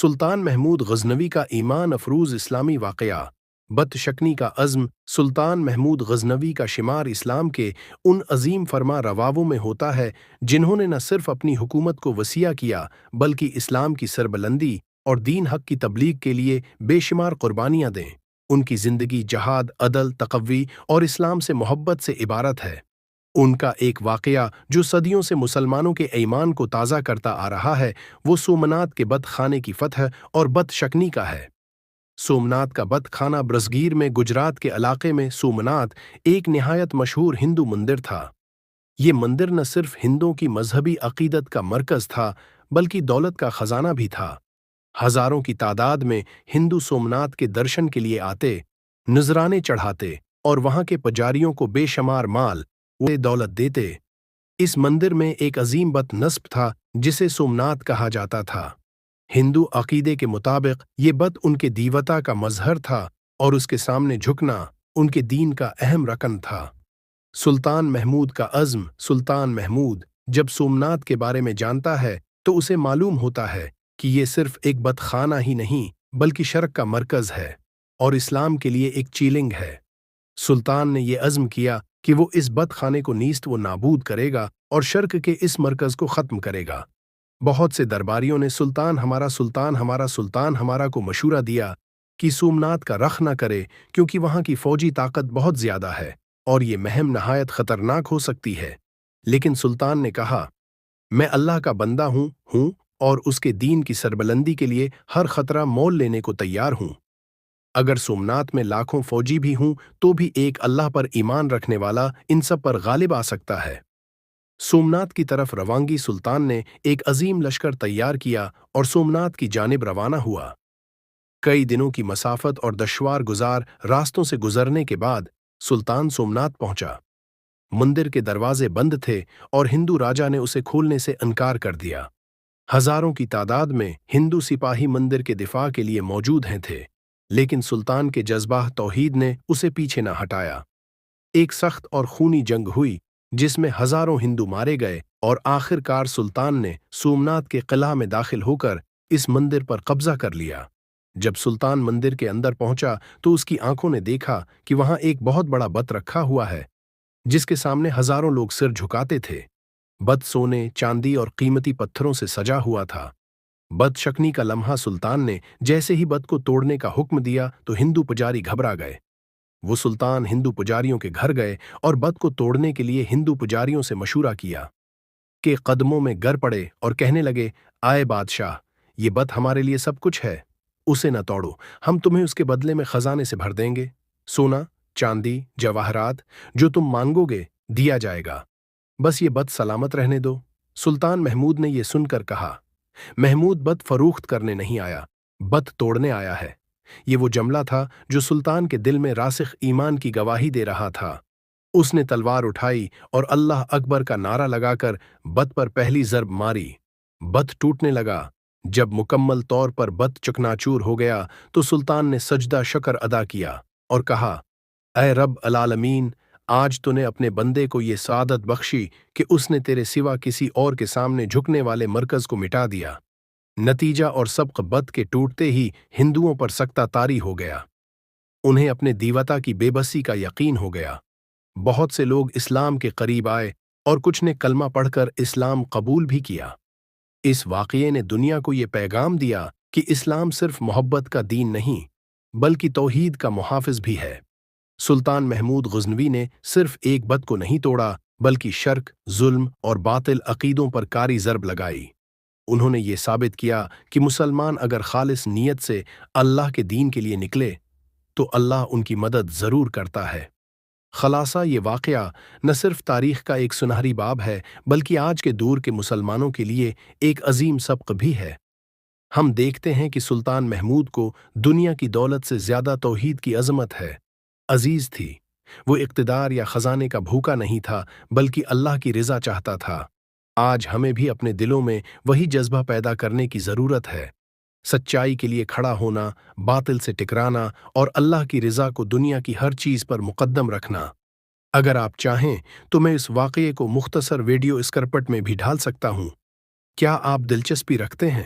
سلطان محمود غزنوی کا ایمان افروز اسلامی واقعہ بت شکنی کا عزم سلطان محمود غزنوی کا شمار اسلام کے ان عظیم فرما رواؤں میں ہوتا ہے جنہوں نے نہ صرف اپنی حکومت کو وسیع کیا بلکہ اسلام کی سربلندی اور دین حق کی تبلیغ کے لیے بے شمار قربانیاں دیں۔ ان کی زندگی جہاد، عدل، تقوی اور اسلام سے محبت سے عبارت ہے۔ ان کا ایک واقعہ جو صدیوں سے مسلمانوں کے ایمان کو تازہ کرتا آ رہا ہے وہ سومنات کے بت خانے کی فتح اور بت شکنی کا ہے۔ سومنات کا بت خانہ برصغیر میں گجرات کے علاقے میں سومنات ایک نہایت مشہور ہندو مندر تھا۔ یہ مندر نہ صرف ہندوؤں کی مذہبی عقیدت کا مرکز تھا بلکہ دولت کا خزانہ بھی تھا۔ ہزاروں کی تعداد میں ہندو سومنات کے درشن کے لیے آتے، نذرانے چڑھاتے اور وہاں کے پجاریوں کو بے شمار مال و دولت دیتے۔ اس مندر میں ایک عظیم بت نصب تھا جسے سومنات کہا جاتا تھا۔ ہندو عقیدے کے مطابق یہ بت ان کے دیوتا کا مظہر تھا اور اس کے سامنے جھکنا ان کے دین کا اہم رکن تھا۔ سلطان محمود کا عزم سلطان محمود جب سومنات کے بارے میں جانتا ہے تو اسے معلوم ہوتا ہے کہ یہ صرف ایک بت خانہ ہی نہیں بلکہ شرک کا مرکز ہے اور اسلام کے لیے ایک چیلنج ہے۔ سلطان نے یہ عزم کیا کہ وہ اس بت خانے کو نیست و نابود کرے گا اور شرک کے اس مرکز کو ختم کرے گا۔ بہت سے درباریوں نے سلطان ہمارا کو مشورہ دیا کہ سومنات کا رخ نہ کرے کیونکہ وہاں کی فوجی طاقت بہت زیادہ ہے اور یہ مہم نہایت خطرناک ہو سکتی ہے، لیکن سلطان نے کہا، میں اللہ کا بندہ ہوں اور اس کے دین کی سربلندی کے لیے ہر خطرہ مول لینے کو تیار ہوں۔ اگر سومنات میں لاکھوں فوجی بھی ہوں تو بھی ایک اللہ پر ایمان رکھنے والا ان سب پر غالب آ سکتا ہے۔ سومنات کی طرف روانگی سلطان نے ایک عظیم لشکر تیار کیا اور سومنات کی جانب روانہ ہوا۔ کئی دنوں کی مسافت اور دشوار گزار راستوں سے گزرنے کے بعد سلطان سومنات پہنچا۔ مندر کے دروازے بند تھے اور ہندو راجا نے اسے کھولنے سے انکار کر دیا۔ ہزاروں کی تعداد میں ہندو سپاہی مندر کے دفاع کے لیے موجود تھے، لیکن سلطان کے جذبہ توحید نے اسے پیچھے نہ ہٹایا۔ ایک سخت اور خونی جنگ ہوئی جس میں ہزاروں ہندو مارے گئے اور آخر کار سلطان نے سومنات کے قلعہ میں داخل ہو کر اس مندر پر قبضہ کر لیا۔ جب سلطان مندر کے اندر پہنچا تو اس کی آنکھوں نے دیکھا کہ وہاں ایک بہت بڑا بت رکھا ہوا ہے جس کے سامنے ہزاروں لوگ سر جھکاتے تھے۔ بت سونے، چاندی اور قیمتی پتھروں سے سجا ہوا تھا۔ بت شکنی کا لمحہ سلطان نے جیسے ہی بت کو توڑنے کا حکم دیا تو ہندو پجاری گھبرا گئے۔ وہ سلطان ہندو پجاریوں کے گھر گئے اور بت کو توڑنے کے لیے ہندو پجاریوں سے مشورہ کیا کہ قدموں میں گر پڑے اور کہنے لگے، آئے بادشاہ، یہ بت ہمارے لیے سب کچھ ہے، اسے نہ توڑو، ہم تمہیں اس کے بدلے میں خزانے سے بھر دیں گے، سونا، چاندی، جواہرات، جو تم مانگو گے دیا جائے گا، بس یہ بت سلامت رہنے دو۔ سلطان محمود نے یہ سن کر کہا، محمود بت فروخت کرنے نہیں آیا، بت توڑنے آیا ہے۔ یہ وہ جملہ تھا جو سلطان کے دل میں راسخ ایمان کی گواہی دے رہا تھا۔ اس نے تلوار اٹھائی اور اللہ اکبر کا نعرہ لگا کر بت پر پہلی ضرب ماری۔ بت ٹوٹنے لگا۔ جب مکمل طور پر بت چکناچور ہو گیا تو سلطان نے سجدہ شکر ادا کیا اور کہا، اے رب العالمین، آج تو نے اپنے بندے کو یہ سعادت بخشی کہ اس نے تیرے سوا کسی اور کے سامنے جھکنے والے مرکز کو مٹا دیا۔ نتیجہ اور سبق بت کے ٹوٹتے ہی ہندوؤں پر سکتہ طاری ہو گیا۔ انہیں اپنے دیوتا کی بے بسی کا یقین ہو گیا۔ بہت سے لوگ اسلام کے قریب آئے اور کچھ نے کلمہ پڑھ کر اسلام قبول بھی کیا۔ اس واقعے نے دنیا کو یہ پیغام دیا کہ اسلام صرف محبت کا دین نہیں بلکہ توحید کا محافظ بھی ہے۔ سلطان محمود غزنوی نے صرف ایک بت کو نہیں توڑا بلکہ شرک، ظلم اور باطل عقیدوں پر کاری ضرب لگائی۔ انہوں نے یہ ثابت کیا کہ مسلمان اگر خالص نیت سے اللہ کے دین کے لیے نکلے تو اللہ ان کی مدد ضرور کرتا ہے۔ خلاصہ، یہ واقعہ نہ صرف تاریخ کا ایک سنہری باب ہے بلکہ آج کے دور کے مسلمانوں کے لیے ایک عظیم سبق بھی ہے۔ ہم دیکھتے ہیں کہ سلطان محمود کو دنیا کی دولت سے زیادہ توحید کی عظمت ہے عزیز تھی۔ وہ اقتدار یا خزانے کا بھوکا نہیں تھا بلکہ اللہ کی رضا چاہتا تھا۔ آج ہمیں بھی اپنے دلوں میں وہی جذبہ پیدا کرنے کی ضرورت ہے، سچائی کے لیے کھڑا ہونا، باطل سے ٹکرانا اور اللہ کی رضا کو دنیا کی ہر چیز پر مقدم رکھنا۔ اگر آپ چاہیں تو میں اس واقعے کو مختصر ویڈیو اسکرپٹ میں بھی ڈال سکتا ہوں۔ کیا آپ دلچسپی رکھتے ہیں؟